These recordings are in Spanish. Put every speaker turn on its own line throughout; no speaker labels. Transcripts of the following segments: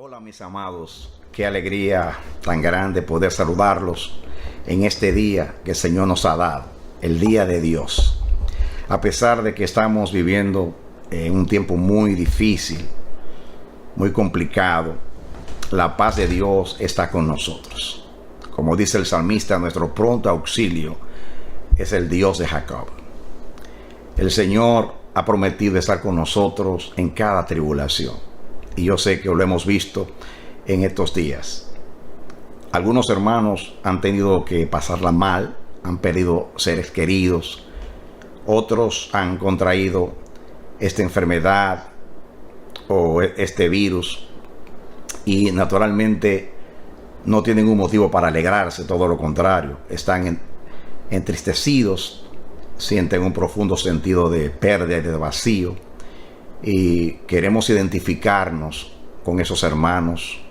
Hola mis amados, qué alegría tan grande poder saludarlos en este día que el Señor nos ha dado, el día de Dios. A pesar de que estamos viviendo en un tiempo muy difícil, muy complicado, la paz de Dios está con nosotros. Como dice el salmista, nuestro pronto auxilio es el Dios de Jacob. El Señor ha prometido estar con nosotros en cada tribulación. Y yo sé que lo hemos visto en estos días. Algunos hermanos han tenido que pasarla mal, han perdido seres queridos. Otros han contraído esta enfermedad o este virus. Y naturalmente no tienen un motivo para alegrarse, todo lo contrario. Están entristecidos, sienten un profundo sentido de pérdida y de vacío. Y queremos identificarnos con esos hermanos,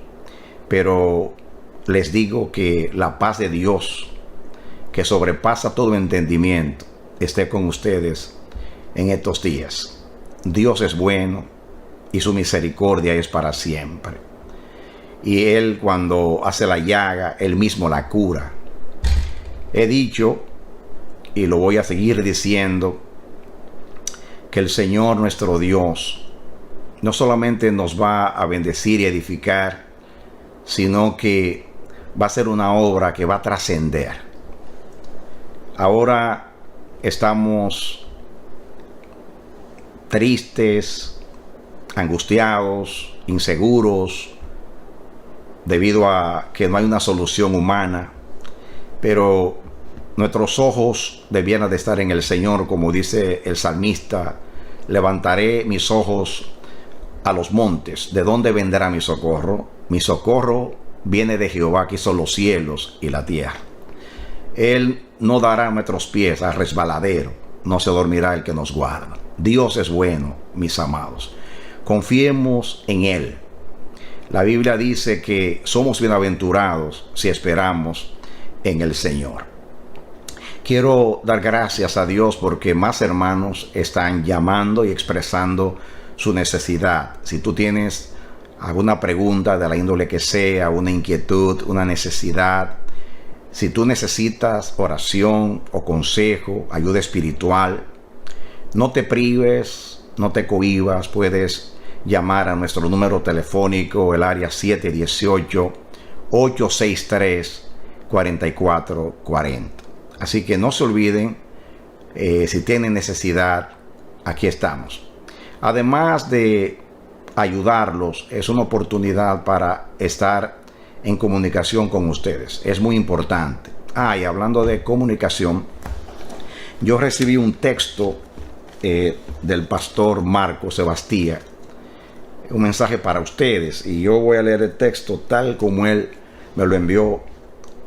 pero les digo que la paz de Dios, que sobrepasa todo entendimiento, esté con ustedes en estos días. Dios es bueno y su misericordia es para siempre. Y Él, cuando hace la llaga, Él mismo la cura. He dicho, y lo voy a seguir diciendo, que el Señor nuestro Dios no solamente nos va a bendecir y edificar, sino que va a ser una obra que va a trascender. Ahora estamos tristes, angustiados, inseguros, debido a que no hay una solución humana, pero nuestros ojos debieran de estar en el Señor, como dice el salmista: levantaré mis ojos a los montes. ¿De dónde vendrá mi socorro? Mi socorro viene de Jehová, que hizo los cielos y la tierra. Él no dará nuestros pies al resbaladero, no se dormirá el que nos guarda. Dios es bueno, mis amados. Confiemos en Él. La Biblia dice que somos bienaventurados si esperamos en el Señor. Quiero dar gracias a Dios porque más hermanos están llamando y expresando su necesidad. Si tú tienes alguna pregunta de la índole que sea, una inquietud, una necesidad, si tú necesitas oración o consejo, ayuda espiritual, no te prives, no te cohibas, puedes llamar a nuestro número telefónico, el área 718-863-4440. Así que no se olviden, si tienen necesidad, aquí estamos. Además de ayudarlos, es una oportunidad para estar en comunicación con ustedes. Es muy importante. Y hablando de comunicación, yo recibí un texto del pastor Marco Sebastía, un mensaje para ustedes, y yo voy a leer el texto tal como él me lo envió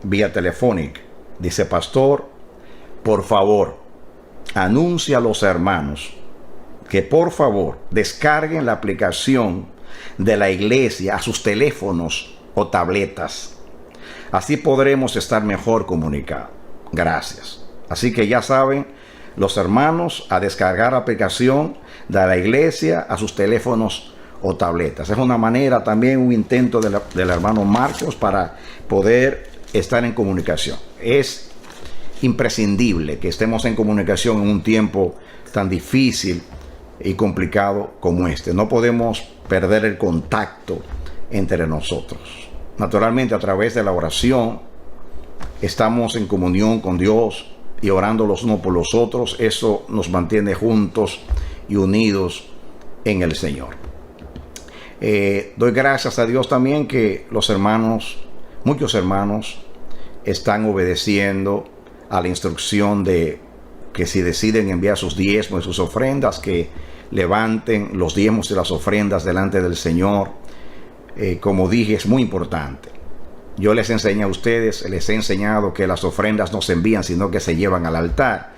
vía telefónica. Dice: pastor, por favor, anuncia a los hermanos que por favor descarguen la aplicación de la iglesia a sus teléfonos o tabletas. Así podremos estar mejor comunicados. Gracias. Así que ya saben, los hermanos, a descargar la aplicación de la iglesia a sus teléfonos o tabletas. Es una manera, también un intento del hermano Marcos para poder estar en comunicación. Es imprescindible que estemos en comunicación en un tiempo tan difícil y complicado como este. No podemos perder el contacto entre nosotros. Naturalmente, a través de la oración estamos en comunión con Dios y orando los unos por los otros. Eso nos mantiene juntos y unidos en el Señor. Doy gracias a Dios también que los hermanos, muchos hermanos, están obedeciendo a la instrucción de que si deciden enviar sus diezmos y sus ofrendas, que levanten los diezmos y las ofrendas delante del Señor. Como dije, es muy importante. Yo les enseñé a ustedes, les he enseñado que las ofrendas no se envían, sino que se llevan al altar.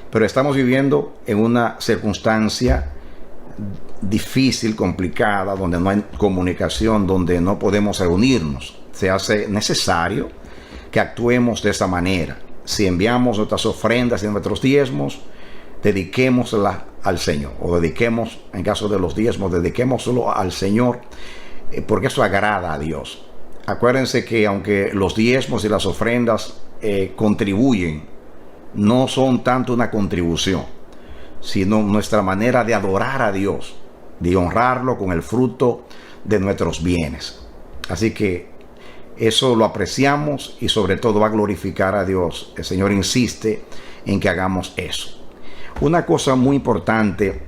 Pero estamos viviendo en una circunstancia difícil, complicada, donde no hay comunicación, donde no podemos reunirnos. Se hace necesario que actuemos de esa manera. Si enviamos nuestras ofrendas y nuestros diezmos, dediquémoslas al Señor, o dediquemos, en caso de los diezmos, dediquémoslo al Señor porque eso agrada a Dios. Acuérdense que aunque los diezmos y las ofrendas contribuyen, no son tanto una contribución, sino nuestra manera de adorar a Dios, de honrarlo con el fruto de nuestros bienes. Así que eso lo apreciamos y sobre todo va a glorificar a Dios. El Señor insiste en que hagamos eso. Una cosa muy importante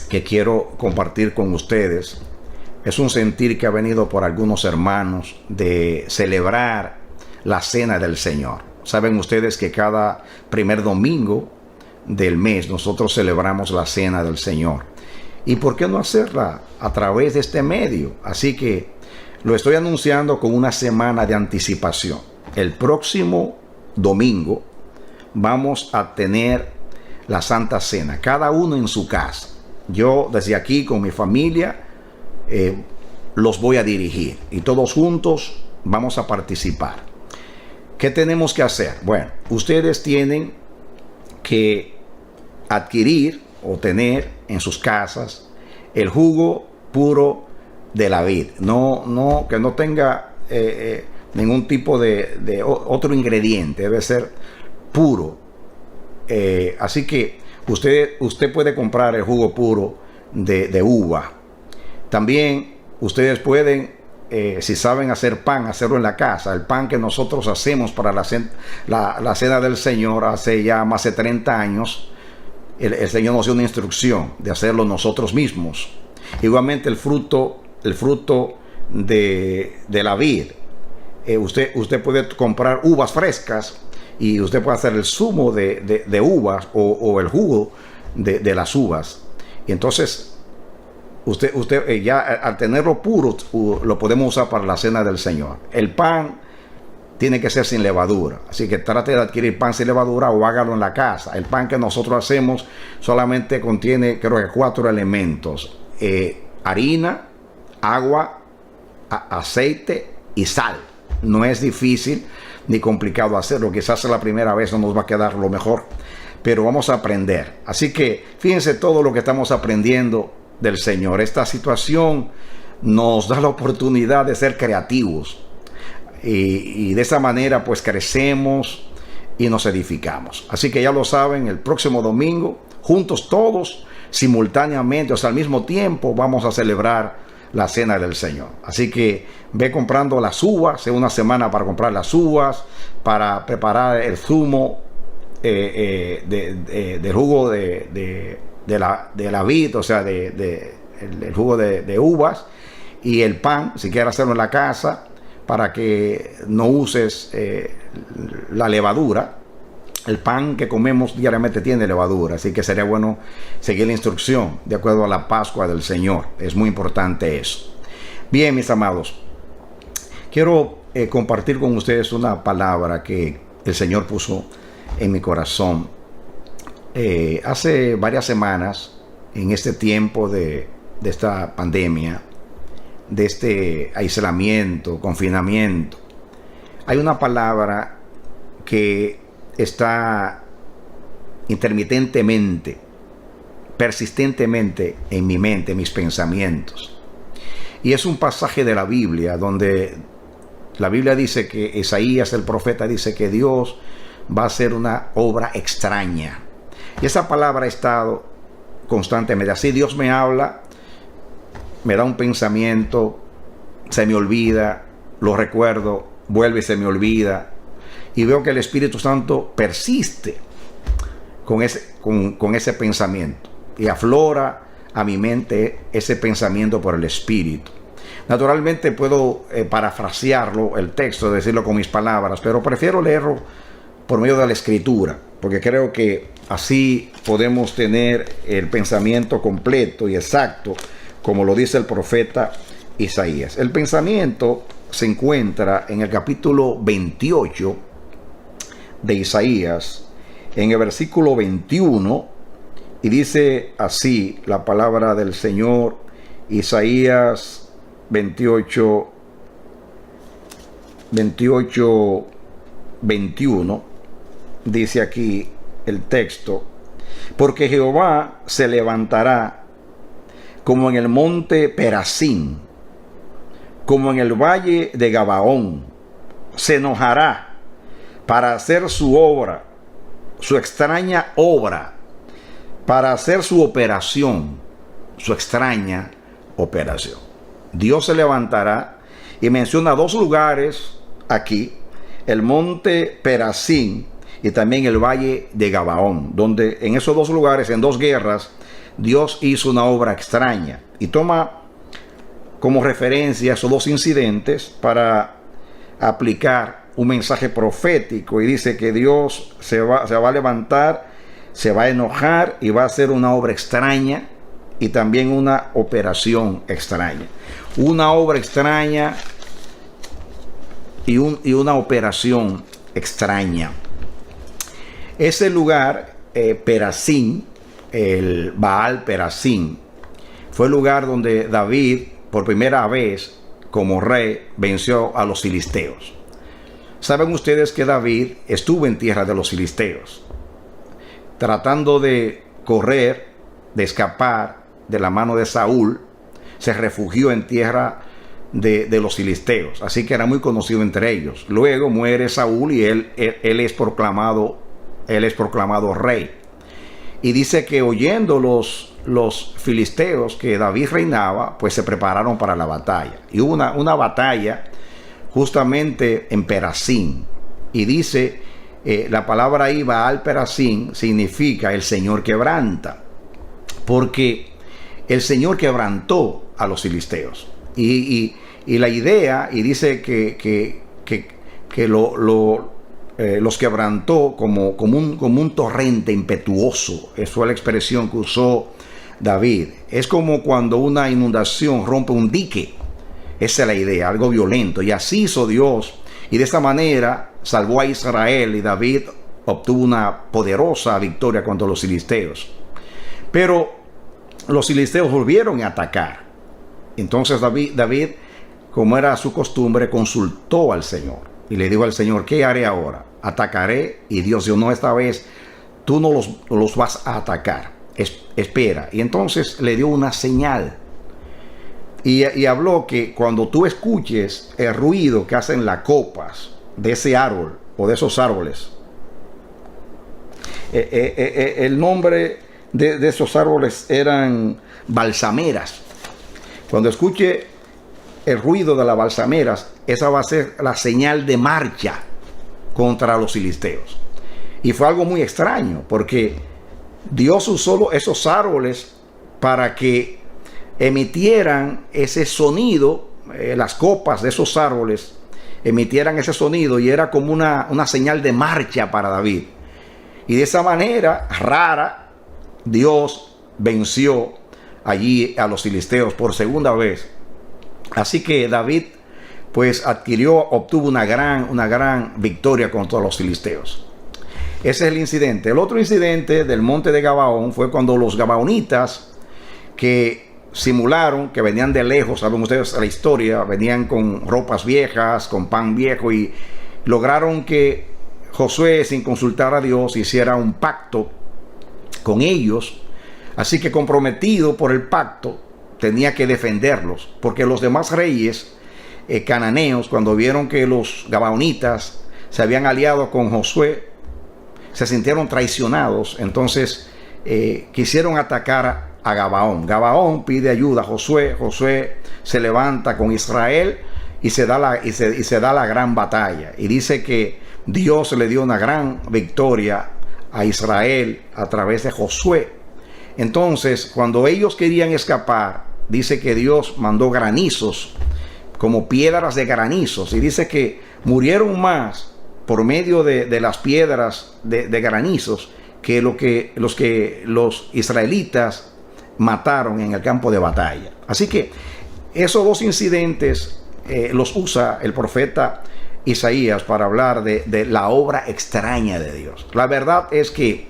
que quiero compartir con ustedes es un sentir que ha venido por algunos hermanos de celebrar la cena del Señor. Saben ustedes que cada primer domingo del mes nosotros celebramos la cena del Señor. ¿Y por qué no hacerla a través de este medio? Así que lo estoy anunciando con una semana de anticipación. El próximo domingo vamos a tener la Santa Cena, cada uno en su casa. Yo desde aquí con mi familia los voy a dirigir y todos juntos vamos a participar. ¿Qué tenemos que hacer? Bueno, ustedes tienen que adquirir o tener en sus casas el jugo puro de la vid. Que no tenga ningún tipo de otro ingrediente, debe ser puro. Así que usted puede comprar el jugo puro de uva. También ustedes pueden, si saben hacer pan, hacerlo en la casa. El pan que nosotros hacemos para la cena del Señor hace ya más de 30 años. El Señor nos dio una instrucción de hacerlo nosotros mismos. Igualmente el fruto de la vid. Usted puede comprar uvas frescas y usted puede hacer el zumo de uvas o el jugo de las uvas. Y entonces usted ya al tenerlo puro lo podemos usar para la cena del Señor. El pan tiene que ser sin levadura, así que trate de adquirir pan sin levadura o hágalo en la casa. El pan que nosotros hacemos solamente contiene, creo que 4 elementos: harina, agua, aceite y sal. No es difícil ni complicado hacerlo. Quizás la primera vez no nos va a quedar lo mejor, pero vamos a aprender. Así que fíjense todo lo que estamos aprendiendo del Señor. Esta situación nos da la oportunidad de ser creativos y de esa manera pues crecemos y nos edificamos. Así que ya lo saben, el próximo domingo, juntos todos, simultáneamente, o sea, al mismo tiempo, vamos a celebrar la cena del Señor. Así que ve comprando las uvas, una semana para comprar las uvas, para preparar el zumo del jugo de la vid, o sea, el jugo de uvas, y el pan, si quieres hacerlo en la casa, para que no uses la levadura. El pan que comemos diariamente tiene levadura, así que sería bueno seguir la instrucción de acuerdo a la Pascua del Señor. Es muy importante eso. Bien, mis amados, quiero compartir con ustedes una palabra que el Señor puso en mi corazón. Hace varias semanas, en este tiempo de esta pandemia, de este aislamiento, confinamiento, hay una palabra que está intermitentemente, persistentemente en mi mente, en mis pensamientos. Y es un pasaje de la Biblia donde la Biblia dice que Isaías, el profeta, dice que Dios va a hacer una obra extraña. Y esa palabra ha estado constantemente. Así Dios me habla, me da un pensamiento, se me olvida, lo recuerdo, vuelve y se me olvida. Y veo que el Espíritu Santo persiste con ese pensamiento y aflora a mi mente ese pensamiento por el Espíritu. Naturalmente puedo parafrasearlo, el texto, decirlo con mis palabras, pero prefiero leerlo por medio de la Escritura, porque creo que así podemos tener el pensamiento completo y exacto, como lo dice el profeta Isaías. El pensamiento se encuentra en el capítulo 28 de Isaías, en el versículo 21, y dice así la palabra del Señor. Isaías 28, 21, dice aquí el texto: porque Jehová se levantará como en el monte Perazín, como en el valle de Gabaón. Se enojará para hacer su obra, su extraña obra, para hacer su operación, su extraña operación. Dios se levantará y menciona dos lugares aquí, el monte Perazín y también el valle de Gabaón, donde en esos dos lugares, en dos guerras, Dios hizo una obra extraña y toma como referencia esos dos incidentes para aplicar un mensaje profético, y dice que Dios se va a levantar, se va a enojar y va a hacer una obra extraña y también una operación extraña. Una obra extraña y una operación extraña. Ese lugar, Perazín, el Baal Perazín, fue el lugar donde David, por primera vez como rey, venció a los filisteos. Saben ustedes que David estuvo en tierra de los filisteos, tratando de correr, de escapar de la mano de Saúl. Se refugió en tierra de los filisteos, así que era muy conocido entre ellos. Luego muere Saúl y él es proclamado rey. Y dice que oyendo los filisteos que David reinaba, pues se prepararon para la batalla. Y hubo una batalla justamente en Perazín. Y dice, la palabra ahí, Baal Perazín, significa el Señor quebranta. Porque el Señor quebrantó a los filisteos. Y la idea, y dice que los quebrantó como un torrente impetuoso. Eso es la expresión que usó David. Es como cuando una inundación rompe un dique. Esa es la idea, algo violento. Y así hizo Dios. Y de esta manera salvó a Israel, y David obtuvo una poderosa victoria contra los filisteos. Pero los filisteos volvieron a atacar. Entonces David, como era su costumbre, consultó al Señor. Y le dijo al Señor, ¿qué haré ahora? Atacaré. Y Dios dijo, no, esta vez tú no los vas a atacar. Espera. Y entonces le dio una señal. Y habló que cuando tú escuches el ruido que hacen las copas de ese árbol o de esos árboles, el nombre de esos árboles eran balsameras. Cuando escuche el ruido de las balsameras, esa va a ser la señal de marcha contra los filisteos. Y fue algo muy extraño, porque Dios usó esos árboles para que emitieran ese sonido. Las copas de esos árboles emitieran ese sonido, y era como una señal de marcha para David. Y de esa manera rara, Dios venció allí a los filisteos por segunda vez. Así que David pues obtuvo una gran victoria contra los filisteos. Ese es el incidente. El otro incidente del monte de Gabaón fue cuando los gabaonitas, que simularon que venían de lejos, saben ustedes la historia, venían con ropas viejas, con pan viejo, y lograron que Josué, sin consultar a Dios, hiciera un pacto con ellos. Así que, comprometido por el pacto, tenía que defenderlos, porque los demás reyes cananeos, cuando vieron que los gabaonitas se habían aliado con Josué, se sintieron traicionados. Entonces quisieron atacar a Gabaón. Gabaón pide ayuda a Josué. Josué se levanta con Israel y se da la gran batalla. Y dice que Dios le dio una gran victoria a Israel a través de Josué. Entonces, cuando ellos querían escapar, dice que Dios mandó granizos, como piedras de granizos, y dice que murieron más por medio de las piedras de granizos que los israelitas mataron en el campo de batalla. Así que esos dos incidentes los usa el profeta Isaías para hablar de la obra extraña de Dios. La verdad es que,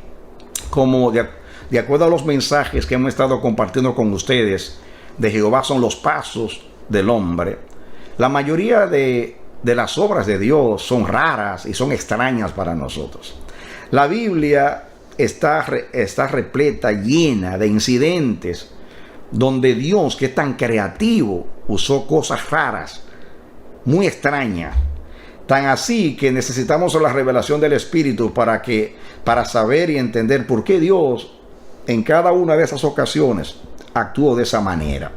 como de acuerdo a los mensajes que hemos estado compartiendo con ustedes, de Jehová son los pasos del hombre, la mayoría de las obras de Dios son raras y son extrañas para nosotros. La Biblia está repleta, llena de incidentes donde Dios, que es tan creativo, usó cosas raras, muy extrañas. Tan así que necesitamos la revelación del Espíritu para saber y entender por qué Dios en cada una de esas ocasiones actuó de esa manera.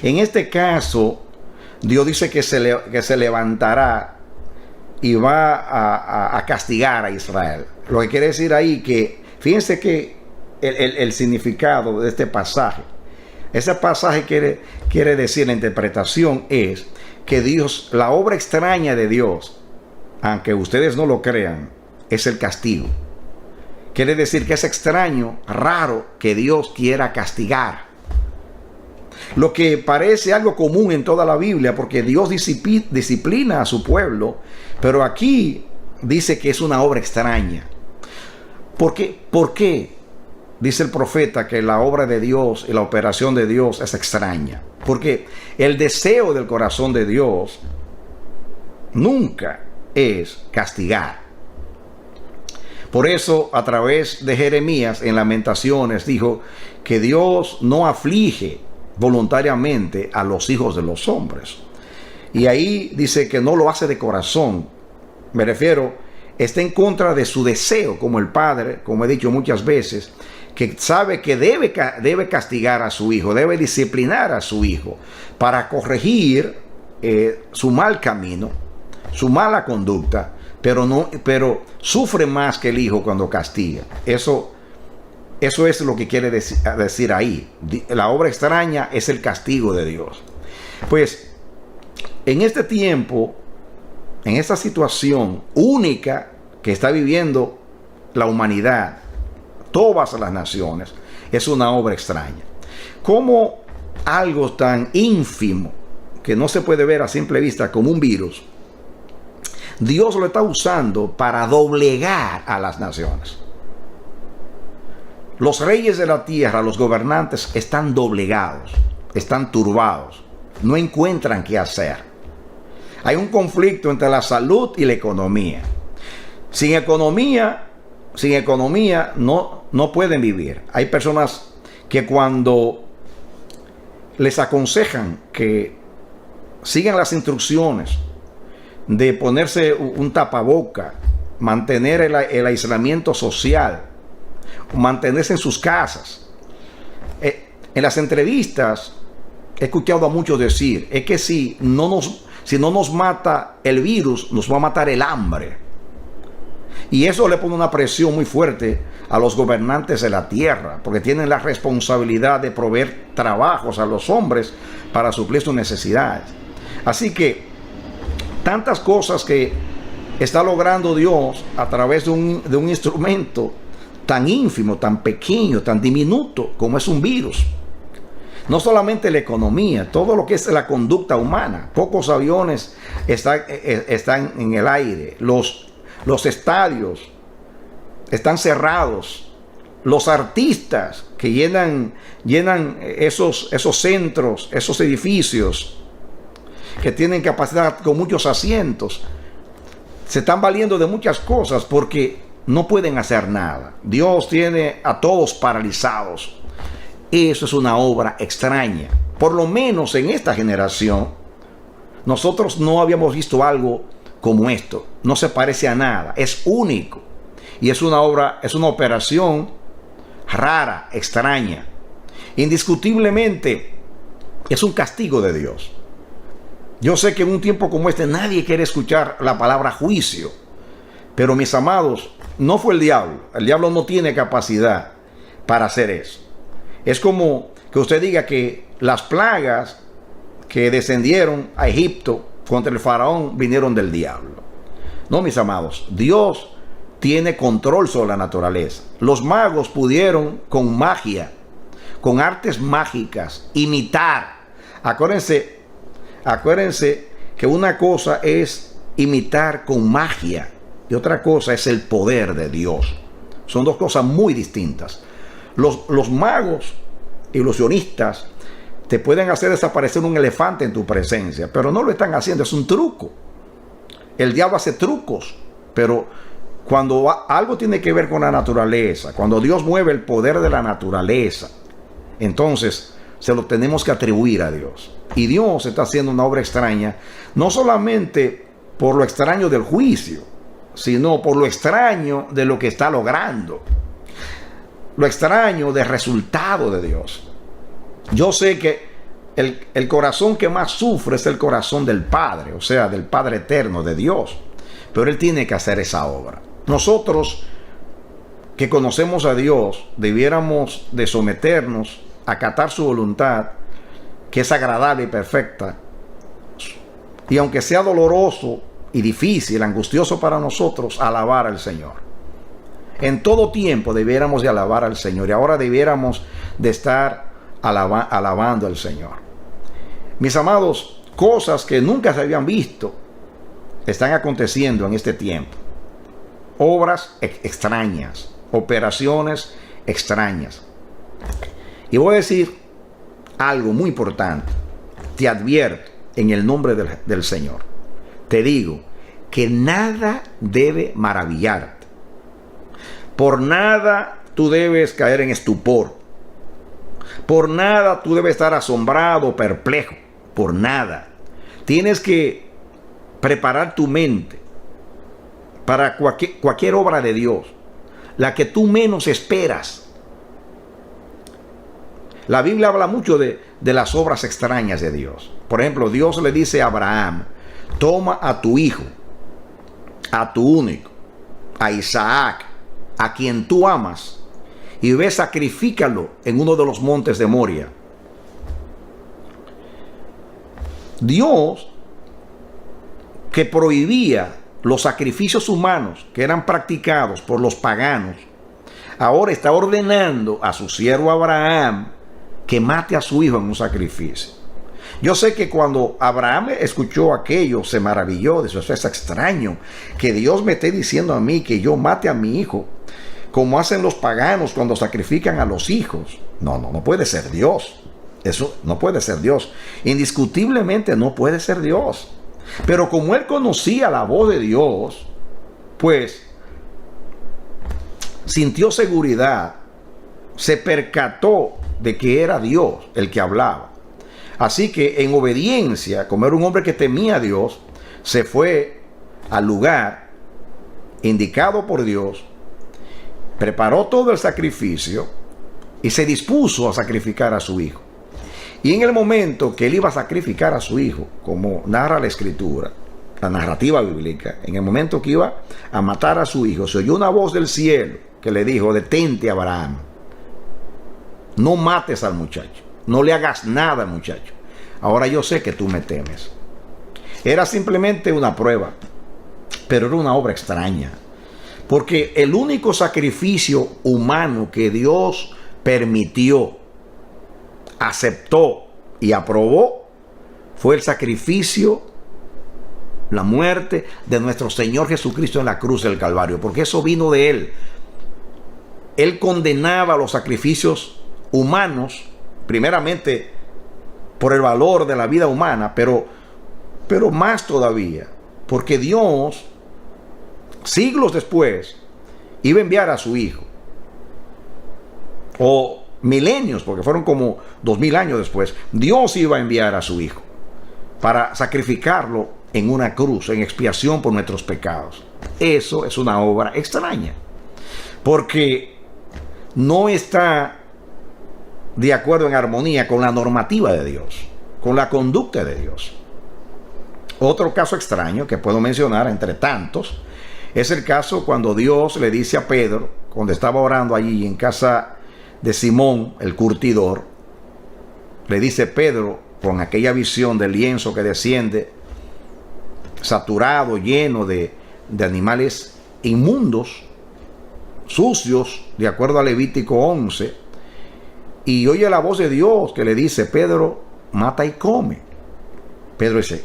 En este caso, Dios dice que se levantará y va a castigar a Israel. Lo que quiere decir ahí que, fíjense que el significado de este pasaje, ese pasaje quiere decir, la interpretación es que Dios, la obra extraña de Dios, aunque ustedes no lo crean, es el castigo. Quiere decir que es extraño, raro, que Dios quiera castigar. Lo que parece algo común en toda la Biblia, porque Dios disciplina a su pueblo, pero aquí dice que es una obra extraña. ¿Por qué? Dice el profeta que la obra de Dios y la operación de Dios es extraña. Porque el deseo del corazón de Dios nunca es castigar. Por eso, a través de Jeremías en Lamentaciones dijo que Dios no aflige voluntariamente a los hijos de los hombres. Y ahí dice que no lo hace de corazón. Me refiero, está en contra de su deseo, como el padre, como he dicho muchas veces, que sabe que debe castigar a su hijo, debe disciplinar a su hijo para corregir su mal camino, su mala conducta, pero sufre más que el hijo cuando castiga. Eso es lo que quiere decir ahí. La obra extraña es el castigo de Dios. Pues en este tiempo, en esta situación única que está viviendo la humanidad, todas las naciones, es una obra extraña. Como algo tan ínfimo que no se puede ver a simple vista como un virus, Dios lo está usando para doblegar a las naciones. Los reyes de la tierra, los gobernantes, están doblegados, están turbados, no encuentran qué hacer. Hay un conflicto entre la salud y la economía. Sin economía no pueden vivir. Hay personas que cuando les aconsejan que sigan las instrucciones de ponerse un tapaboca, mantener el aislamiento social, mantenerse en sus casas. En las entrevistas he escuchado a muchos decir, es que si no nos mata el virus, nos va a matar el hambre. Y eso le pone una presión muy fuerte a los gobernantes de la tierra, porque tienen la responsabilidad de proveer trabajos a los hombres para suplir sus necesidades. Así que tantas cosas que está logrando Dios a través de un instrumento tan ínfimo, tan pequeño, tan diminuto como es un virus. No solamente la economía, todo lo que es la conducta humana. Pocos aviones están en el aire. Los estadios están cerrados. Los artistas que llenan esos centros, esos edificios que tienen capacidad con muchos asientos, se están valiendo de muchas cosas porque no pueden hacer nada. Dios tiene a todos paralizados. Eso es una obra extraña. Por lo menos en esta generación, nosotros no habíamos visto algo como esto. No se parece a nada. Es único. Y es una operación rara, extraña. Indiscutiblemente, es un castigo de Dios. Yo sé que en un tiempo como este nadie quiere escuchar la palabra juicio. Pero mis amados, no fue el diablo. El diablo no tiene capacidad para hacer eso. Es como que usted diga que las plagas que descendieron a Egipto contra el faraón vinieron del diablo. No, mis amados, Dios tiene control sobre la naturaleza. Los magos pudieron con magia, con artes mágicas, imitar. Acuérdense que una cosa es imitar con magia y otra cosa es el poder de Dios. Son dos cosas muy distintas. Los magos ilusionistas te pueden hacer desaparecer un elefante en tu presencia, pero no lo están haciendo, es un truco. El diablo hace trucos, pero cuando algo tiene que ver con la naturaleza, cuando Dios mueve el poder de la naturaleza, entonces se lo tenemos que atribuir a Dios. Y Dios está haciendo una obra extraña, no solamente por lo extraño del juicio, sino por lo extraño de lo que está logrando, lo extraño del resultado de Dios. Yo sé que el corazón que más sufre es el corazón del Padre, o sea, del Padre eterno, de Dios. Pero Él tiene que hacer esa obra. Nosotros que conocemos a Dios debiéramos de someternos a acatar su voluntad, que es agradable y perfecta. Y aunque sea doloroso y difícil, angustioso para nosotros, alabar al Señor. En todo tiempo debiéramos de alabar al Señor. Y ahora debiéramos de estar alabando al Señor. Mis amados, cosas que nunca se habían visto están aconteciendo en este tiempo. Obras extrañas, operaciones extrañas. Y voy a decir algo muy importante. Te advierto en el nombre del Señor. Te digo que nada debe maravillarte. Por nada tú debes caer en estupor. Por nada tú debes estar asombrado, perplejo. Por nada. Tienes que preparar tu mente para cualquier obra de Dios, la que tú menos esperas. La Biblia habla mucho de las obras extrañas de Dios. Por ejemplo, Dios le dice a Abraham: toma a tu hijo, a tu único, a Isaac, a quien tú amas, y ve, sacrifícalo en uno de los montes de Moria. Dios, que prohibía los sacrificios humanos que eran practicados por los paganos, ahora está ordenando a su siervo Abraham que mate a su hijo en un sacrificio. Yo sé que cuando Abraham escuchó aquello, se maravilló de eso. Es extraño que Dios me esté diciendo a mí que yo mate a mi hijo, como hacen los paganos cuando sacrifican a los hijos. No puede ser Dios. Eso no puede ser Dios. Indiscutiblemente no puede ser Dios. Pero como él conocía la voz de Dios, pues sintió seguridad, se percató de que era Dios el que hablaba. Así que en obediencia, como era un hombre que temía a Dios, se fue al lugar indicado por Dios, preparó todo el sacrificio y se dispuso a sacrificar a su hijo. Y en el momento que él iba a sacrificar a su hijo, como narra la escritura, la narrativa bíblica, en el momento que iba a matar a su hijo, se oyó una voz del cielo que le dijo: detente, Abraham, no mates al muchacho, no le hagas nada al muchacho. Ahora yo sé que tú me temes. Era simplemente una prueba, pero era una obra extraña, porque el único sacrificio humano que Dios permitió, aceptó y aprobó fue el sacrificio, la muerte de nuestro Señor Jesucristo en la cruz del Calvario, porque eso vino de Él. Él condenaba los sacrificios humanos, primeramente por el valor de la vida humana, pero más todavía, porque Dios, siglos después, iba a enviar a su Hijo, o milenios, porque fueron como 2000 años después, Dios iba a enviar a su Hijo para sacrificarlo en una cruz, en expiación por nuestros pecados. Eso es una obra extraña, porque no está de acuerdo, en armonía con la normativa de Dios, con la conducta de Dios. Otro caso extraño que puedo mencionar entre tantos es el caso cuando Dios le dice a Pedro, cuando estaba orando allí en casa de Simón el curtidor, le dice: Pedro, con aquella visión del lienzo que desciende saturado, lleno de animales inmundos, sucios, de acuerdo a Levítico 11, y oye la voz de Dios que le dice: Pedro, mata y come. Pedro dice: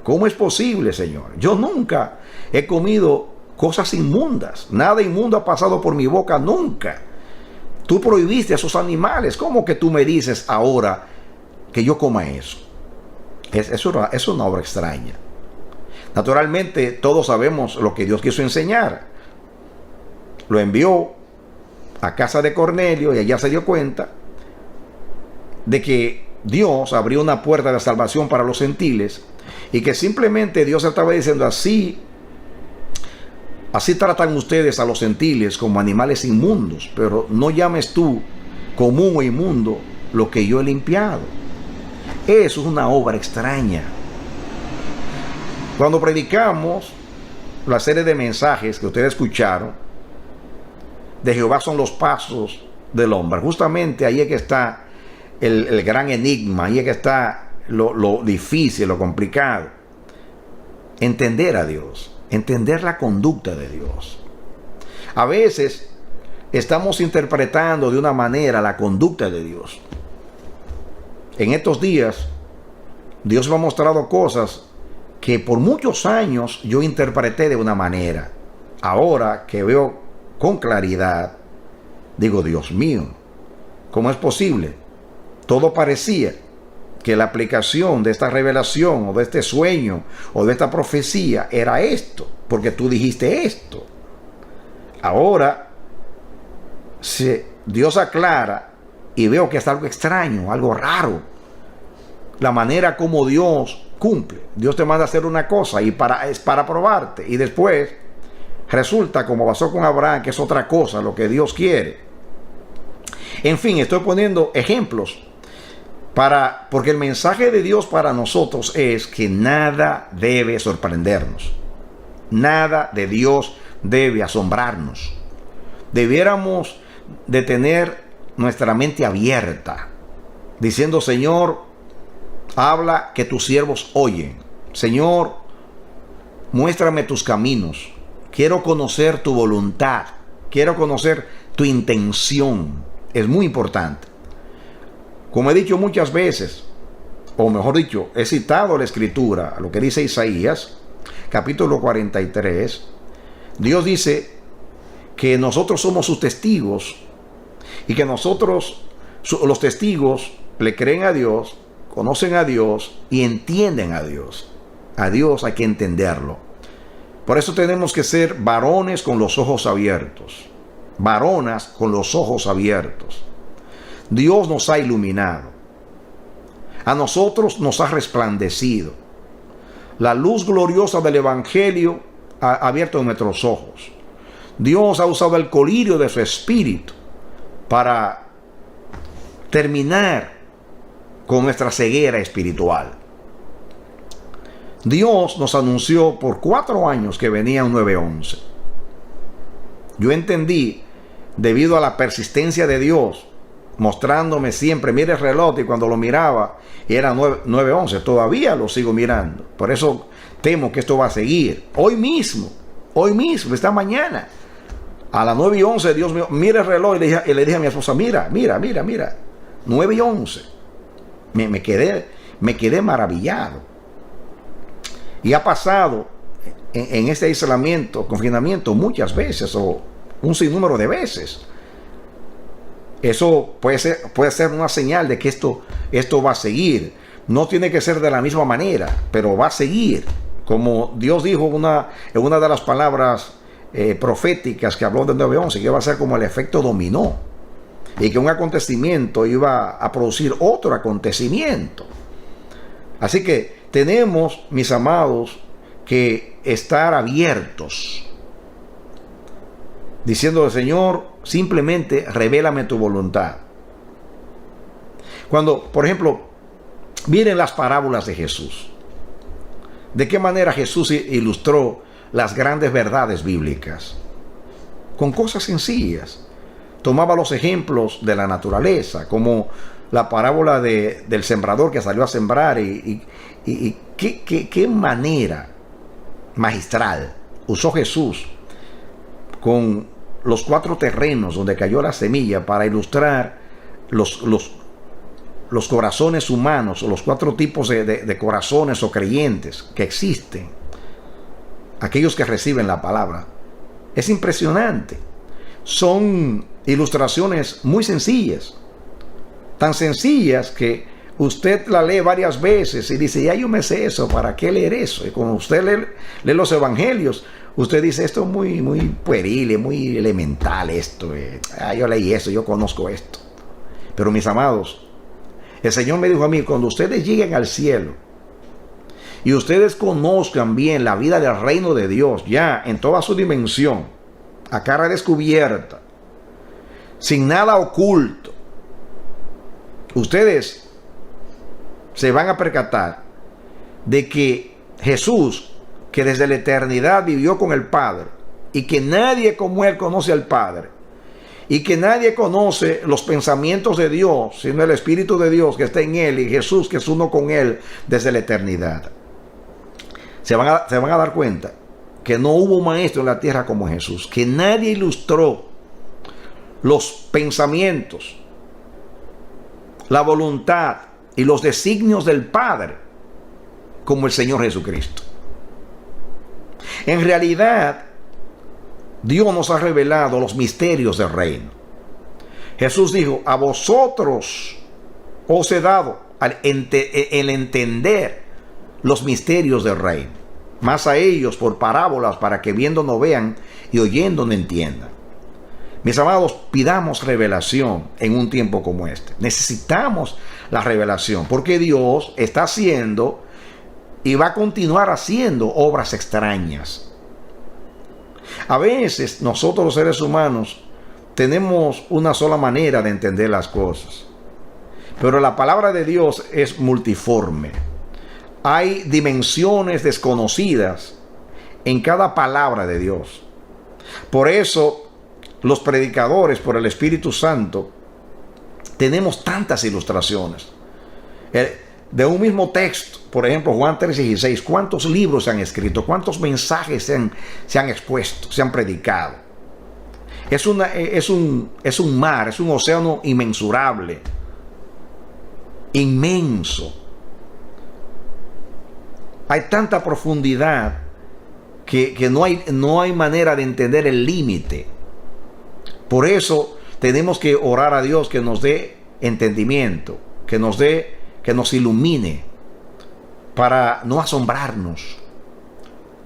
¿cómo es posible, Señor? Yo nunca he comido cosas inmundas, nada inmundo ha pasado por mi boca nunca. Tú prohibiste a esos animales, ¿cómo que tú me dices ahora que yo coma eso? Es una obra extraña. Naturalmente todos sabemos lo que Dios quiso enseñar. Lo envió a casa de Cornelio y allá se dio cuenta de que Dios abrió una puerta de salvación para los gentiles y que simplemente Dios estaba diciendo así tratan ustedes a los gentiles como animales inmundos, pero no llames tú común o inmundo lo que yo he limpiado. Eso es una obra extraña. Cuando predicamos la serie de mensajes que ustedes escucharon, de Jehová son los pasos del hombre, justamente ahí es que está el gran enigma, ahí es que está lo difícil, lo complicado. Entender a Dios, entender la conducta de Dios. A veces estamos interpretando de una manera la conducta de Dios. En estos días, Dios me ha mostrado cosas que por muchos años yo interpreté de una manera. Ahora que veo con claridad, digo, Dios mío, ¿cómo es posible? Todo parecía que la aplicación de esta revelación o de este sueño o de esta profecía era esto, porque tú dijiste esto. Ahora Dios aclara y veo que es algo extraño, algo raro. La manera como Dios cumple. Dios te manda a hacer una cosa y es para probarte, y después resulta, como pasó con Abraham, que es otra cosa lo que Dios quiere. En fin, estoy poniendo ejemplos porque el mensaje de Dios para nosotros es que nada debe sorprendernos. Nada de Dios debe asombrarnos. Debiéramos de tener nuestra mente abierta, diciendo, Señor, habla que tus siervos oyen. Señor, muéstrame tus caminos. Quiero conocer tu voluntad. Quiero conocer tu intención. Es muy importante. Como he dicho muchas veces, o mejor dicho, he citado la Escritura, lo que dice Isaías, capítulo 43. Dios dice que nosotros somos sus testigos y que nosotros, los testigos, le creen a Dios, conocen a Dios y entienden a Dios. A Dios hay que entenderlo. Por eso tenemos que ser varones con los ojos abiertos, varonas con los ojos abiertos. Dios nos ha iluminado. A nosotros nos ha resplandecido. La luz gloriosa del Evangelio ha abierto nuestros ojos. Dios ha usado el colirio de su espíritu para terminar con nuestra ceguera espiritual. Dios nos anunció por 4 años que venía un 9/11. Yo entendí, debido a la persistencia de Dios, mostrándome siempre, mire el reloj, y cuando lo miraba era 9/11, todavía lo sigo mirando. Por eso temo que esto va a seguir. Hoy mismo, esta mañana, a las 9:11, Dios mío, mire el reloj, y le dije a mi esposa, mira, 9:11. Me quedé maravillado. Y ha pasado en este aislamiento, confinamiento, muchas veces, o un sinnúmero de veces. Eso puede ser una señal de que esto va a seguir. No tiene que ser de la misma manera, pero va a seguir. Como Dios dijo en una de las palabras proféticas que habló del 9/11, que va a ser como el efecto dominó. Y que un acontecimiento iba a producir otro acontecimiento. Así que tenemos, mis amados, que estar abiertos, diciendo, Señor, simplemente revélame tu voluntad. Cuando, por ejemplo, miren las parábolas de Jesús. ¿De qué manera Jesús ilustró las grandes verdades bíblicas? Con cosas sencillas. Tomaba los ejemplos de la naturaleza, como la parábola del sembrador que salió a sembrar, y qué manera magistral usó Jesús con los 4 terrenos donde cayó la semilla para ilustrar los corazones humanos, o los 4 tipos de corazones o creyentes que existen, aquellos que reciben la palabra. Es impresionante. Son ilustraciones muy sencillas, tan sencillas que usted la lee varias veces y dice, ya yo me sé eso, ¿para qué leer eso? Y cuando usted lee los evangelios, usted dice, esto es muy pueril, muy elemental esto. Yo leí eso, yo conozco esto. Pero mis amados, El Señor me dijo a mí, cuando ustedes lleguen al cielo y ustedes conozcan bien la vida del reino de Dios, ya en toda su dimensión, a cara descubierta, sin nada oculto, ustedes se van a percatar de que Jesús, que desde la eternidad vivió con el Padre, y que nadie como Él conoce al Padre, y que nadie conoce los pensamientos de Dios, sino el Espíritu de Dios que está en Él, y Jesús que es uno con Él desde la eternidad. Se van a dar cuenta que no hubo maestro en la tierra como Jesús, que nadie ilustró los pensamientos, la voluntad y los designios del Padre como el Señor Jesucristo. En realidad, Dios nos ha revelado los misterios del reino. Jesús dijo, a vosotros os he dado el entender los misterios del reino, más a ellos por parábolas, para que viendo no vean y oyendo no entiendan. Mis amados, pidamos revelación en un tiempo como este. Necesitamos la revelación, porque Dios está haciendo y va a continuar haciendo obras extrañas. A veces nosotros los seres humanos tenemos una sola manera de entender las cosas, pero la palabra de Dios es multiforme. Hay dimensiones desconocidas en cada palabra de Dios. Por eso los predicadores, por el Espíritu Santo, tenemos tantas ilustraciones. De un mismo texto, por ejemplo, Juan 3:16, ¿cuántos libros se han escrito? ¿Cuántos mensajes se han expuesto, se han predicado? Es un mar, es un océano inmensurable, inmenso. Hay tanta profundidad que no hay manera de entender el límite. Por eso tenemos que orar a Dios que nos dé entendimiento, que nos ilumine, para no asombrarnos.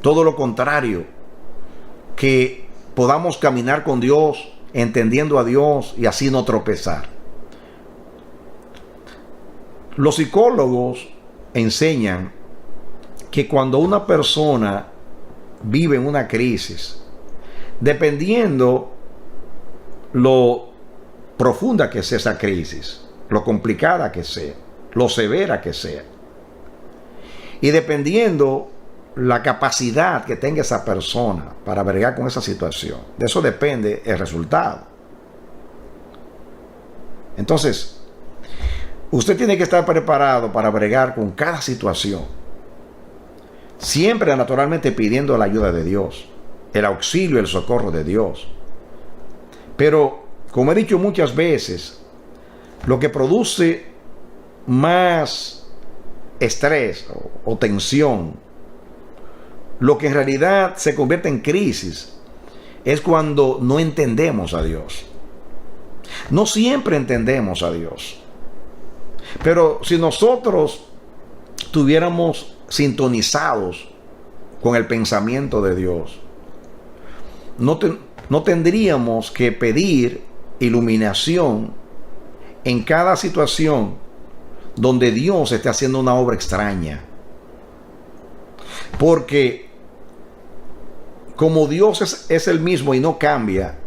Todo lo contrario, que podamos caminar con Dios, entendiendo a Dios y así no tropezar. Los psicólogos enseñan que cuando una persona vive en una crisis, dependiendo lo profunda que sea esa crisis, lo complicada que sea, lo severa que sea, y dependiendo la capacidad que tenga esa persona para bregar con esa situación, de eso depende el resultado. Entonces, usted tiene que estar preparado para bregar con cada situación, siempre naturalmente pidiendo la ayuda de Dios, el auxilio y el socorro de Dios. Pero, como he dicho muchas veces, lo que produce más estrés o tensión, lo que en realidad se convierte en crisis, es cuando no entendemos a Dios. No siempre entendemos a Dios. Pero si nosotros estuviéramos sintonizados con el pensamiento de Dios, no tendríamos que pedir iluminación en cada situación donde Dios esté haciendo una obra extraña. Porque como Dios es el mismo y no cambia,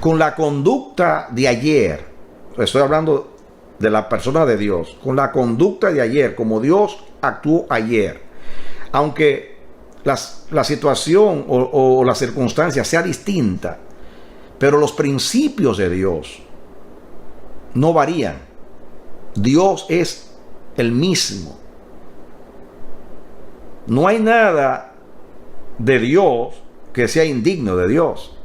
con la conducta de ayer, estoy hablando de la persona de Dios, con la conducta de ayer, como Dios actuó ayer, aunque la situación o la circunstancia sea distinta, pero los principios de Dios no varían. Dios es el mismo. No hay nada de Dios que sea indigno de Dios.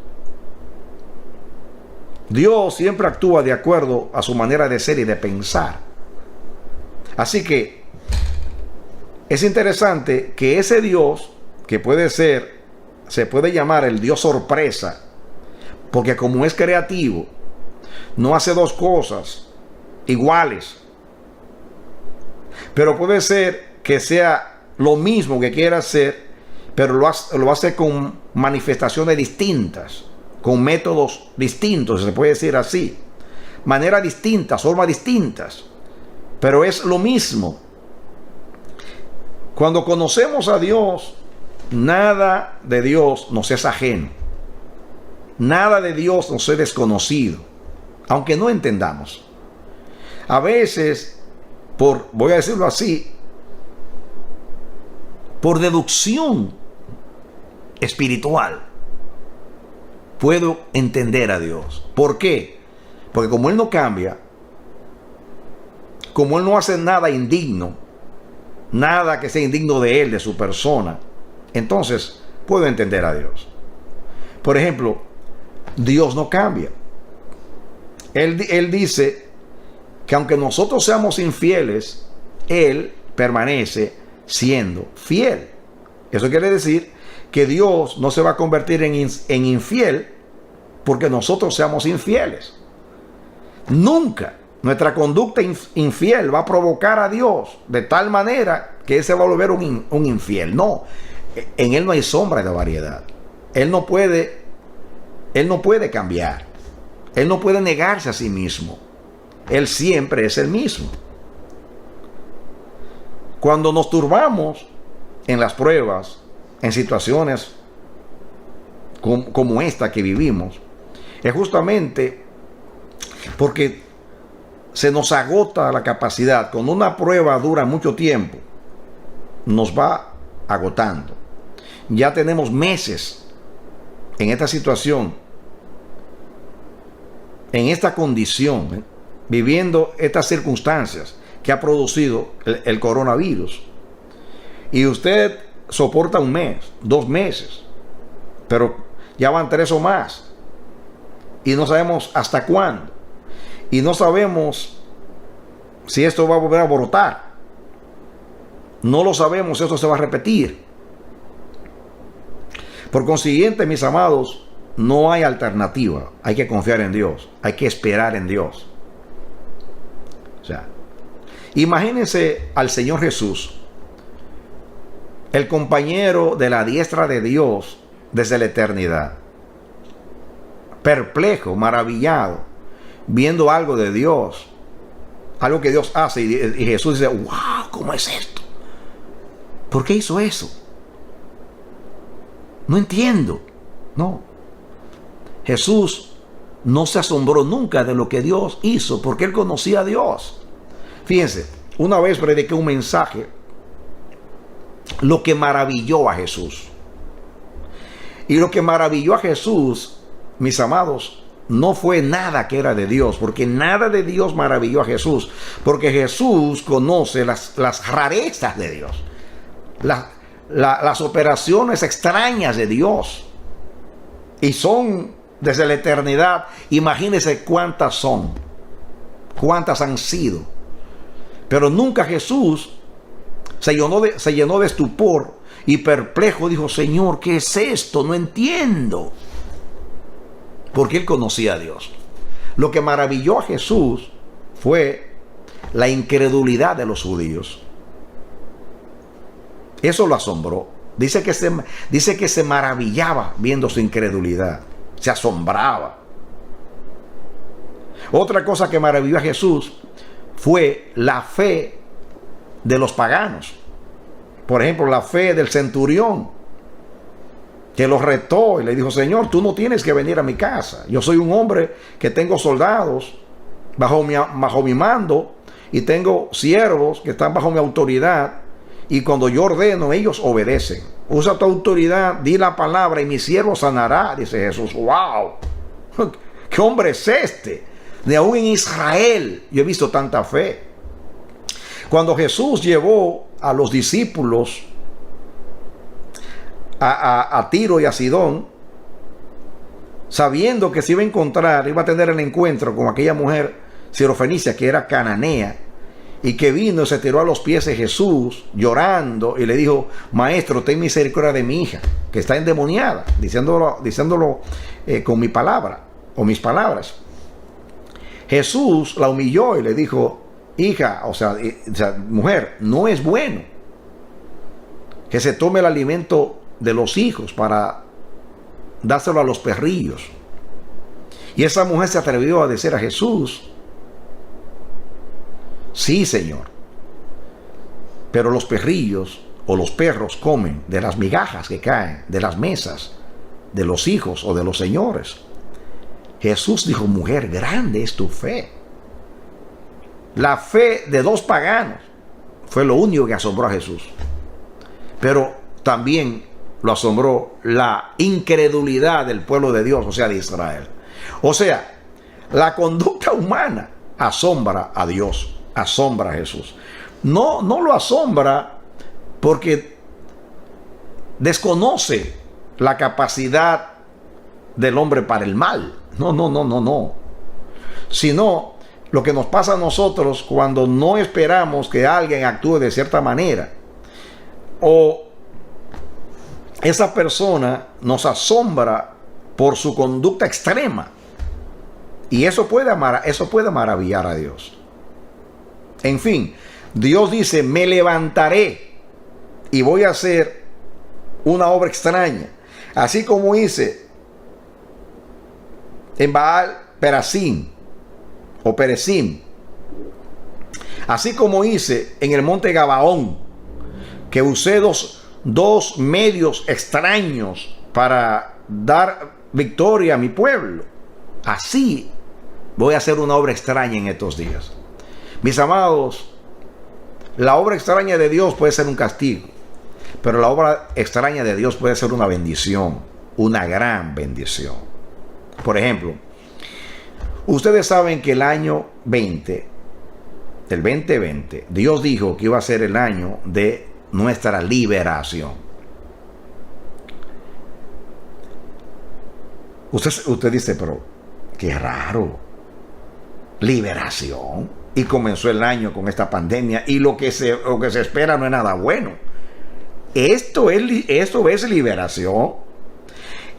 Dios siempre actúa de acuerdo a su manera de ser y de pensar. Así que es interesante que ese Dios, que se puede llamar el Dios sorpresa, porque como es creativo, no hace dos cosas iguales, pero puede ser que sea lo mismo que quiera hacer, pero lo hace con manifestaciones distintas, con métodos distintos, se puede decir así, maneras distintas, formas distintas. Pero es lo mismo. Cuando conocemos a Dios, nada de Dios nos es ajeno. Nada de Dios nos es desconocido, aunque no entendamos. A veces, voy a decirlo así, por deducción espiritual, puedo entender a Dios. ¿Por qué? Porque como Él no cambia, como Él no hace nada indigno, nada que sea indigno de Él, de su persona, entonces puedo entender a Dios. Por ejemplo, Dios no cambia. Él dice que aunque nosotros seamos infieles, Él permanece siendo fiel. Eso quiere decir que Dios no se va a convertir en infiel porque nosotros seamos infieles. Nunca nuestra conducta infiel va a provocar a Dios de tal manera que Él se va a volver un infiel. No, en Él no hay sombra de variedad. Él no puede cambiar. Él no puede negarse a sí mismo. Él siempre es el mismo. Cuando nos turbamos en las pruebas, en situaciones como esta que vivimos, es justamente porque se nos agota la capacidad. Cuando una prueba dura mucho tiempo, nos va agotando. Ya tenemos meses en esta situación, en esta condición, viviendo estas circunstancias que ha producido el coronavirus. Y usted soporta un mes, 2 meses, pero ya van 3 o más. Y no sabemos hasta cuándo. Y no sabemos si esto va a volver a brotar. No lo sabemos si esto se va a repetir. Por consiguiente, mis amados, no hay alternativa. Hay que confiar en Dios. Hay que esperar en Dios. O sea, imagínense al Señor Jesús, el compañero de la diestra de Dios desde la eternidad, perplejo, maravillado, viendo algo de Dios, algo que Dios hace, y Jesús dice: wow, ¿cómo es esto? ¿Por qué hizo eso? No entiendo. No. Jesús no se asombró nunca de lo que Dios hizo, porque Él conocía a Dios. Fíjense, una vez prediqué un mensaje, lo que maravilló a Jesús. Y lo que maravilló a Jesús, mis amados, no fue nada que era de Dios, porque nada de Dios maravilló a Jesús, porque Jesús conoce las rarezas de Dios, las operaciones extrañas de Dios, y son desde la eternidad. Imagínense cuántas son, cuántas han sido, pero nunca Jesús se llenó de estupor y perplejo. Dijo: Señor, ¿qué es esto? No entiendo. Porque Él conocía a Dios. Lo que maravilló a Jesús fue la incredulidad de los judíos. Eso lo asombró. Dice que se maravillaba viendo su incredulidad. Se asombraba. Otra cosa que maravilló a Jesús fue la fe de los paganos. Por ejemplo, la fe del centurión, que lo retó y le dijo: Señor, tú no tienes que venir a mi casa. Yo soy un hombre que tengo soldados bajo mi mando, y tengo siervos que están bajo mi autoridad, y cuando yo ordeno, ellos obedecen. Usa tu autoridad, di la palabra y mi siervo sanará. Dice Jesús. ¡Wow! ¿Qué hombre es este? Ni aún en Israel yo he visto tanta fe. Cuando Jesús llevó a los discípulos a Tiro y a Sidón, sabiendo que se iba a tener el encuentro con aquella mujer sirofenicia que era cananea, y que vino y se tiró a los pies de Jesús llorando y le dijo: Maestro, ten misericordia de mi hija, que está endemoniada, diciéndolo con mi palabra o mis palabras. Jesús la humilló y le dijo: hija, o sea, mujer, no es bueno que se tome el alimento de los hijos para dárselo a los perrillos. Y esa mujer se atrevió a decir a Jesús: Sí, Señor. Pero los perrillos o los perros comen de las migajas que caen de las mesas de los hijos o de los señores. Jesús dijo, mujer, grande es tu fe. La fe de dos paganos fue lo único que asombró a Jesús. Pero también lo asombró la incredulidad del pueblo de Dios, o sea, de Israel. O sea, la conducta humana asombra a Dios, asombra a Jesús. No lo asombra porque desconoce la capacidad del hombre para el mal. No. Sino lo que nos pasa a nosotros cuando no esperamos que alguien actúe de cierta manera, o esa persona nos asombra por su conducta extrema, y eso puede maravillar a Dios. En fin, Dios dice, me levantaré y voy a hacer una obra extraña, así como hice en Baal Perasim o Peresim, así como hice en el monte Gabaón, que usé dos medios extraños para dar victoria a mi pueblo. Así voy a hacer una obra extraña en estos días. Mis amados, la obra extraña de Dios puede ser un castigo, pero la obra extraña de Dios puede ser una bendición, una gran bendición. Por ejemplo, ustedes saben que el año 20, el 2020, Dios dijo que iba a ser el año de nuestra liberación. Usted dice, pero qué raro, liberación. Y comenzó el año con esta pandemia y lo que se espera no es nada bueno. Esto es liberación.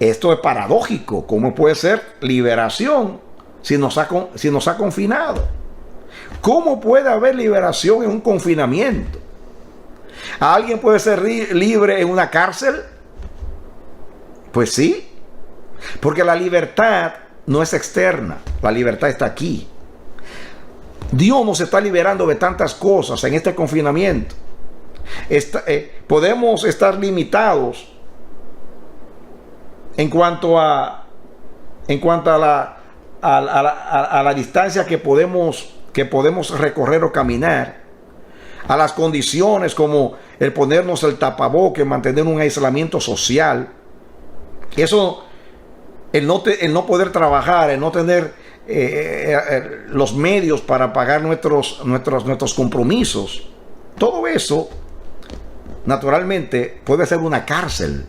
Esto es paradójico. ¿Cómo puede ser liberación si nos ha confinado? ¿Cómo puede haber liberación en un confinamiento? ¿Alguien puede ser libre en una cárcel? Pues sí, porque la libertad no es externa, la libertad está aquí. Dios nos está liberando de tantas cosas en este confinamiento. Podemos estar limitados en cuanto a la distancia que podemos recorrer o caminar, a las condiciones como el ponernos el tapaboque, mantener un aislamiento social. Eso, el no poder trabajar, el no tener los medios para pagar nuestros compromisos, todo eso naturalmente puede ser una cárcel.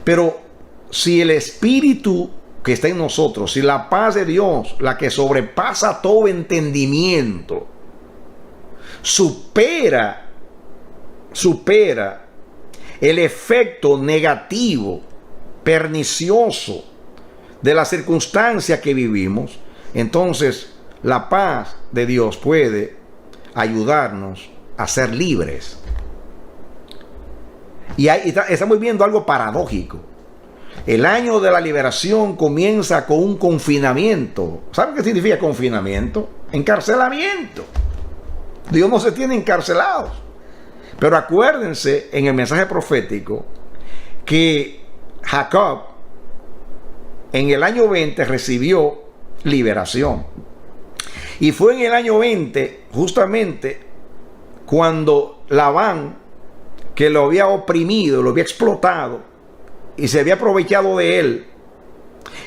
Pero si el Espíritu que está en nosotros, si la paz de Dios, la que sobrepasa todo entendimiento, supera el efecto negativo, pernicioso de la circunstancia que vivimos, entonces la paz de Dios puede ayudarnos a ser libres. Y estamos viendo algo paradójico. El año de la liberación comienza con un confinamiento. ¿Saben qué significa confinamiento? Encarcelamiento. Dios no se tiene encarcelados. Pero acuérdense en el mensaje profético que Jacob en el año 20 recibió liberación. Y fue en el año 20 justamente cuando Labán, que lo había oprimido, lo había explotado y se había aprovechado de él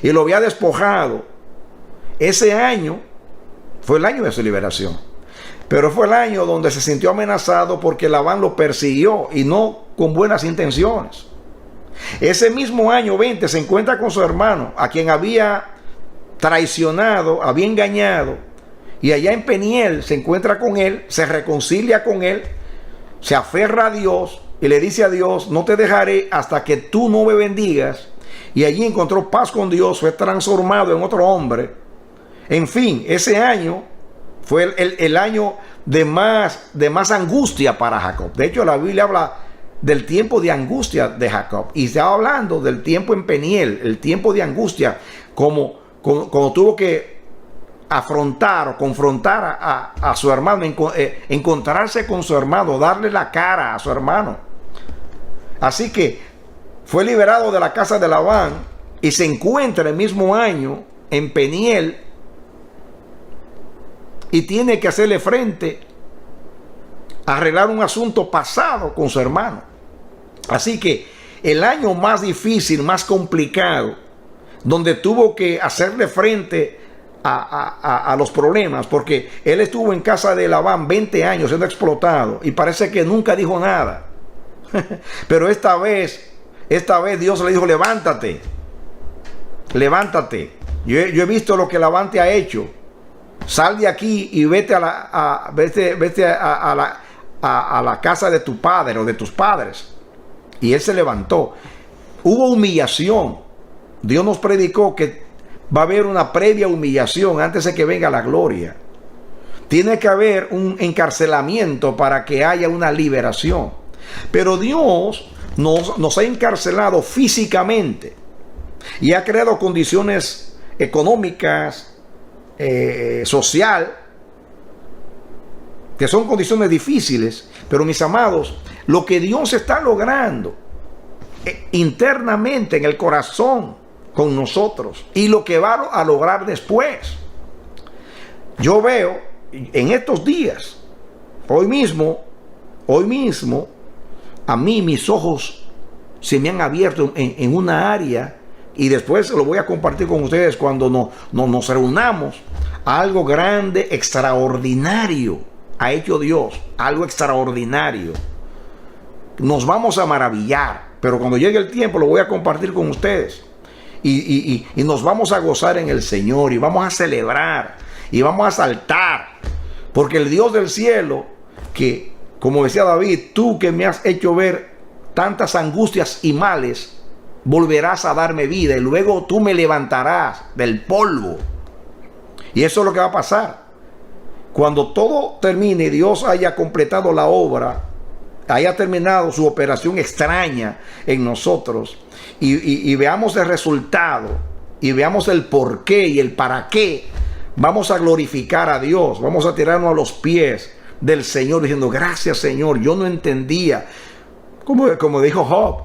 y lo había despojado, ese año fue el año de su liberación. Pero fue el año donde se sintió amenazado porque Labán lo persiguió y no con buenas intenciones. Ese mismo año 20 se encuentra con su hermano, a quien había traicionado, había engañado, y allá en Peniel se encuentra con él, se reconcilia con él, se aferra a Dios y le dice a Dios, no te dejaré hasta que tú no me bendigas. Y allí encontró paz con Dios, fue transformado en otro hombre. En fin, ese año fue el año de más angustia para Jacob. De hecho, la Biblia habla del tiempo de angustia de Jacob, y estaba hablando del tiempo en Peniel, el tiempo de angustia, como tuvo que afrontar o confrontar a su hermano, encontrarse con su hermano, darle la cara a su hermano. Así que fue liberado de la casa de Labán y se encuentra el mismo año en Peniel y tiene que hacerle frente a arreglar un asunto pasado con su hermano. Así que el año más difícil, más complicado, donde tuvo que hacerle frente a los problemas, porque él estuvo en casa de Labán 20 años siendo explotado y parece que nunca dijo nada. Pero esta vez Dios le dijo: levántate, levántate. Yo he visto lo que Labán te ha hecho. Sal de aquí y vete a la casa de tu padre o de tus padres. Y él se levantó. Hubo humillación. Dios nos predicó que va a haber una previa humillación antes de que venga la gloria. Tiene que haber un encarcelamiento para que haya una liberación. Pero Dios nos ha encarcelado físicamente y ha creado condiciones económicas, social, que son condiciones difíciles. Pero mis amados, lo que Dios está logrando internamente en el corazón con nosotros y lo que va a lograr después. Yo veo en estos días, hoy mismo, a mí mis ojos se me han abierto en una área, y después lo voy a compartir con ustedes cuando nos reunamos. Algo grande, extraordinario ha hecho Dios, algo extraordinario. Nos vamos a maravillar, pero cuando llegue el tiempo lo voy a compartir con ustedes. Y nos vamos a gozar en el Señor y vamos a celebrar y vamos a saltar, porque el Dios del cielo, que como decía David, tú que me has hecho ver tantas angustias y males, volverás a darme vida y luego tú me levantarás del polvo. Y eso es lo que va a pasar cuando todo termine y Dios haya completado la obra, haya terminado su operación extraña en nosotros, y veamos el resultado y veamos el por qué y el para qué. Vamos a glorificar a Dios, vamos a tirarnos a los pies del Señor diciendo: gracias, Señor, yo no entendía. Como dijo Job: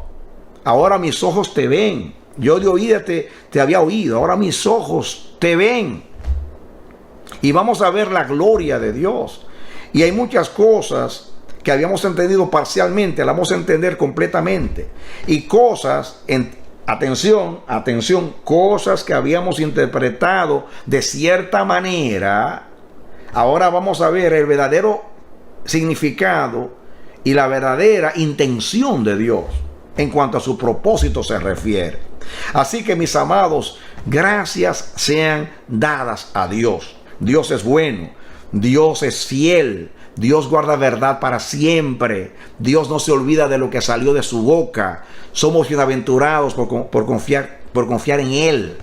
ahora mis ojos te ven. Yo de oída te había oído, ahora mis ojos te ven. Y vamos a ver la gloria de Dios. Y hay muchas cosas que habíamos entendido parcialmente, las vamos a entender completamente. Y cosas, atención, cosas que habíamos interpretado de cierta manera, ahora vamos a ver el verdadero significado y la verdadera intención de Dios en cuanto a su propósito se refiere. Así que, mis amados, gracias sean dadas a Dios. Dios es bueno, Dios es fiel, Dios guarda verdad para siempre, Dios no se olvida de lo que salió de su boca. Somos bienaventurados por confiar en Él.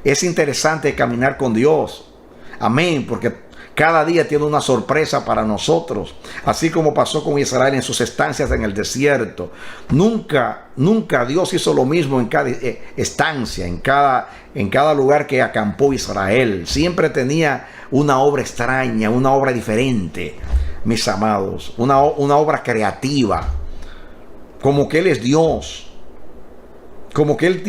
Es interesante caminar con Dios. Amén, porque cada día tiene una sorpresa para nosotros, así como pasó con Israel en sus estancias en el desierto. Nunca Dios hizo lo mismo en cada estancia, en cada lugar que acampó Israel. Siempre tenía una obra extraña, una obra diferente, mis amados, una obra creativa, como que Él es Dios, como que Él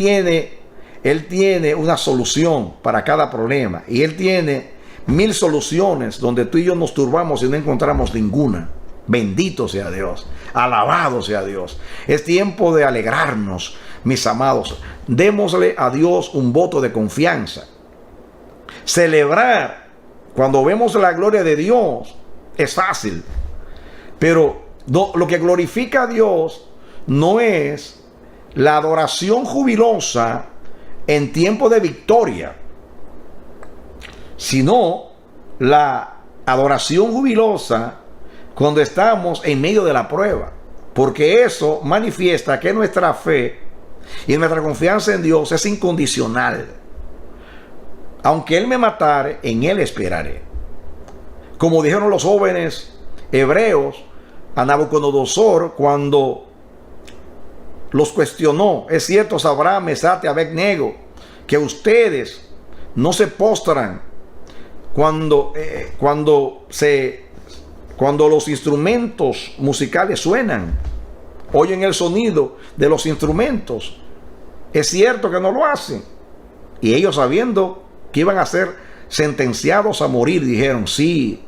tiene una solución para cada problema, y Él tiene 1000 soluciones donde tú y yo nos turbamos y no encontramos ninguna. Bendito sea Dios, alabado sea Dios. Es tiempo de alegrarnos, mis amados. Démosle a Dios un voto de confianza. Celebrar cuando vemos la gloria de Dios es fácil, pero lo que glorifica a Dios no es la adoración jubilosa en tiempo de victoria, sino la adoración jubilosa cuando estamos en medio de la prueba, porque eso manifiesta que nuestra fe y nuestra confianza en Dios es incondicional. Aunque Él me matare, en Él esperaré. Como dijeron los jóvenes hebreos a Nabucodonosor cuando los cuestionó: es cierto, Sadrach, Mesach y Abednego, que ustedes no se postran cuando los instrumentos musicales suenan, oyen el sonido de los instrumentos, es cierto que no lo hacen. Y ellos, sabiendo que iban a ser sentenciados a morir, dijeron: sí,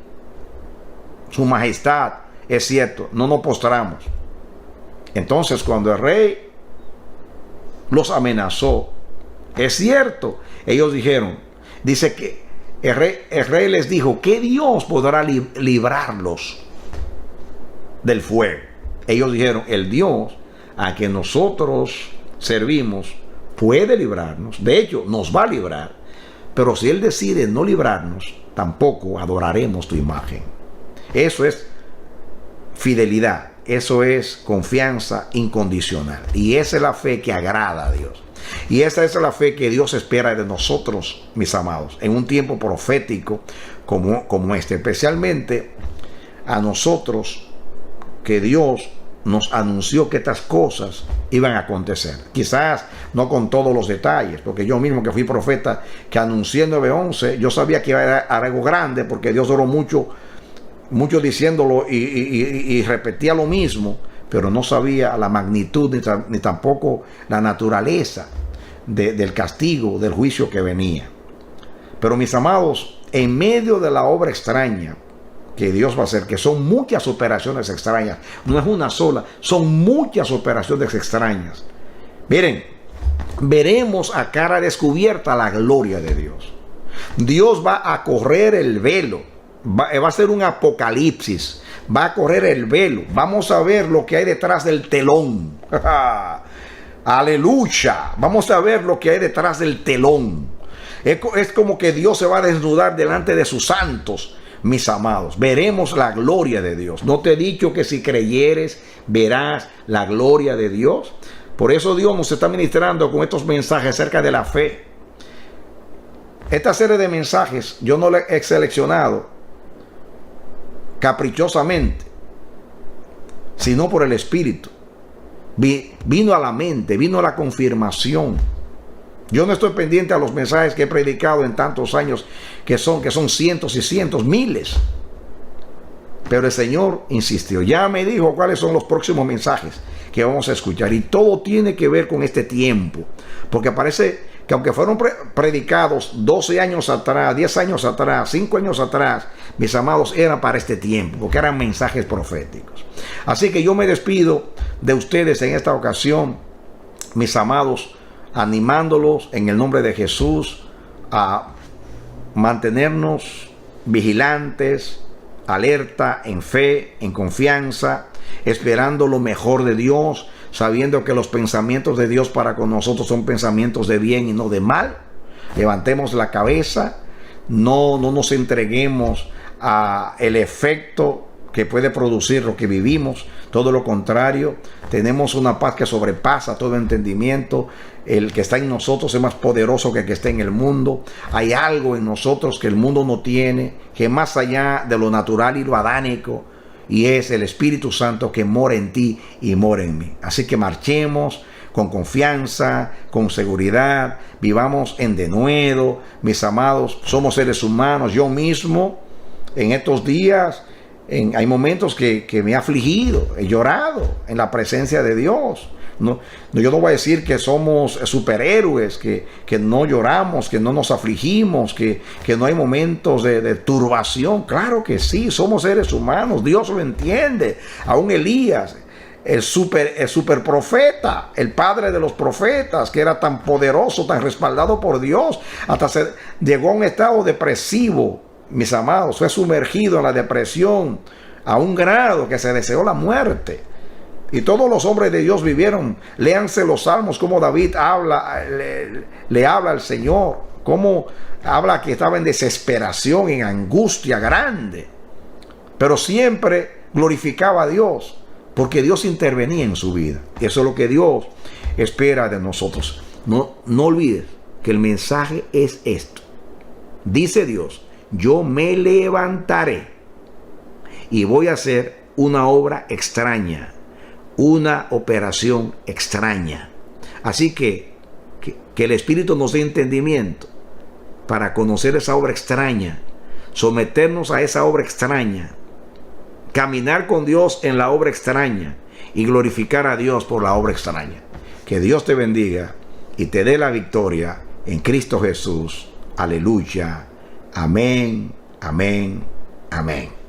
su majestad, es cierto, no nos postramos. Entonces, cuando el rey los amenazó, es cierto, ellos dijeron, dice que el rey les dijo: ¿qué Dios podrá librarlos del fuego? Ellos dijeron: el Dios a que nosotros servimos puede librarnos, de hecho nos va a librar, pero si Él decide no librarnos, tampoco adoraremos tu imagen. Eso es fidelidad, eso es confianza incondicional, y esa es la fe que agrada a Dios. Y esa es la fe que Dios espera de nosotros, mis amados, en un tiempo profético como este, especialmente a nosotros, que Dios nos anunció que estas cosas iban a acontecer. Quizás no con todos los detalles, porque yo mismo, que fui profeta, que anuncié 9:11, yo sabía que era algo grande, porque Dios oró mucho diciéndolo y repetía lo mismo, pero no sabía la magnitud ni tampoco la naturaleza del castigo, del juicio que venía. Pero, mis amados, en medio de la obra extraña que Dios va a hacer, que son muchas operaciones extrañas, no es una sola, son muchas operaciones extrañas. Miren, veremos a cara descubierta la gloria de Dios. Dios va a correr el velo, va a ser un apocalipsis, va a correr el velo, vamos a ver lo que hay detrás del telón. Aleluya, vamos a ver lo que hay detrás del telón. Es como que Dios se va a desnudar delante de sus santos, mis amados. Veremos la gloria de Dios. ¿No te he dicho que si creyeres verás la gloria de Dios? Por eso Dios nos está ministrando con estos mensajes acerca de la fe. Esta serie de mensajes yo no la he seleccionado caprichosamente, sino por el Espíritu. Vino a la mente, vino a la confirmación. Yo no estoy pendiente a los mensajes que he predicado en tantos años, que son cientos y cientos, miles. Pero el Señor insistió, ya me dijo cuáles son los próximos mensajes que vamos a escuchar. Y todo tiene que ver con este tiempo. Porque parece que aunque fueron predicados 12 años atrás, 10 años atrás, 5 años atrás, mis amados, eran para este tiempo, porque eran mensajes proféticos. Así que yo me despido de ustedes en esta ocasión, mis amados, animándolos en el nombre de Jesús a mantenernos vigilantes, alerta, en fe, en confianza, esperando lo mejor de Dios, sabiendo que los pensamientos de Dios para con nosotros son pensamientos de bien y no de mal. Levantemos la cabeza, no nos entreguemos a el efecto que puede producir lo que vivimos. Todo lo contrario, tenemos una paz que sobrepasa todo entendimiento. El que está en nosotros es más poderoso que el que está en el mundo. Hay algo en nosotros que el mundo no tiene, que es más allá de lo natural y lo adánico, y es el Espíritu Santo que mora en ti y mora en mí. Así que marchemos con confianza, con seguridad, vivamos en denuedo, mis amados. Somos seres humanos. Yo mismo en estos días hay momentos que me he afligido, he llorado en la presencia de Dios. Yo no voy a decir que somos superhéroes, que no lloramos, que no nos afligimos, que no hay momentos de turbación. Claro que sí, somos seres humanos, Dios lo entiende. Aún Elías, el super profeta, el padre de los profetas, que era tan poderoso, tan respaldado por Dios, hasta llegó a un estado depresivo, mis amados, fue sumergido en la depresión a un grado que se deseó la muerte. Y todos los hombres de Dios vivieron. Léanse los salmos, como David le habla al Señor, cómo habla que estaba en desesperación, en angustia grande, pero siempre glorificaba a Dios, porque Dios intervenía en su vida. Y eso es lo que Dios espera de nosotros. No olvides que el mensaje es esto. Dice Dios: yo me levantaré y voy a hacer una obra extraña, una operación extraña. Así que el Espíritu nos dé entendimiento para conocer esa obra extraña, someternos a esa obra extraña, caminar con Dios en la obra extraña y glorificar a Dios por la obra extraña. Que Dios te bendiga y te dé la victoria en Cristo Jesús. Aleluya. Amén, amén, amén.